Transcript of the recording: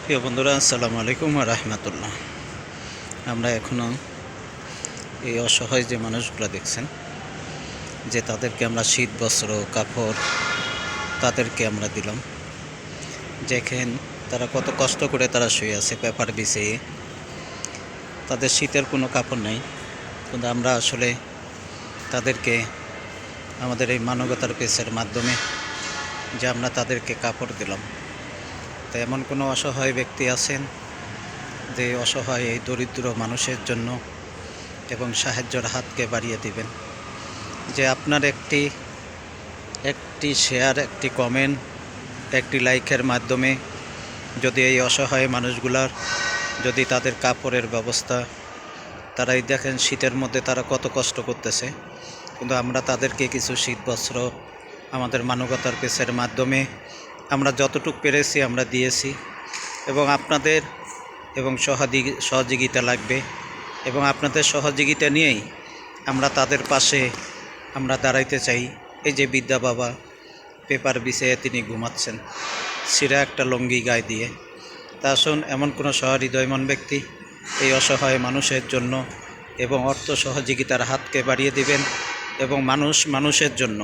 প্রিয় বন্ধুরা, আসসালামু আলাইকুম ওয়া রাহমাতুল্লাহ। আমরা এখনও এই অসহায় যে মানুষগুলো দেখছেন, যে তাদেরকে আমরা শীত বস্ত্র কাপড় তাদেরকে আমরা দিলাম। দেখেন তারা কত কষ্ট করে তারা শুয়ে আছে পেপার বিছিয়ে, তাদের শীতের কোনো কাপড় নেই, কিন্তু আমরা আসলে তাদেরকে আমাদের এই মানবতার পেজের মাধ্যমে যে আমরা তাদেরকে কাপড় দিলাম। তো এমন কোনো অসহায় ব্যক্তি আছেন যে অসহায় এই দরিদ্র মানুষের জন্য এবং সাহায্যের হাতকে বাড়িয়ে দিবেন, যে আপনার একটি শেয়ার, একটি কমেন্ট, একটি লাইকের মাধ্যমে যদি এই অসহায় মানুষগুলার যদি তাদের কাপড়ের ব্যবস্থা, তারাই দেখেন শীতের মধ্যে তারা কত কষ্ট করতেছে, কিন্তু আমরা তাদেরকে কিছু শীত বস্ত্র আমাদের মানবতার পেজের মাধ্যমে আমরা যতটুকু পেরেছি আমরা দিয়েছি। এবং আপনাদের এবং সহযোগিতা লাগবে, এবং আপনাদের সহযোগিতা নিয়েই আমরা তাদের পাশে আমরা দাঁড়াইতে চাই। এই যে বৃদ্ধা বাবা পেপার বিছিয়ে তিনি ঘুমাচ্ছেন ছিঁড়া একটা লুঙ্গি গায়ে দিয়ে, তা আসুন এমন কোনো সহৃদয়মন ব্যক্তি এই অসহায় মানুষের জন্য এবং অর্থ সহযোগিতার হাতকে বাড়িয়ে দিবেন, এবং মানুষের জন্য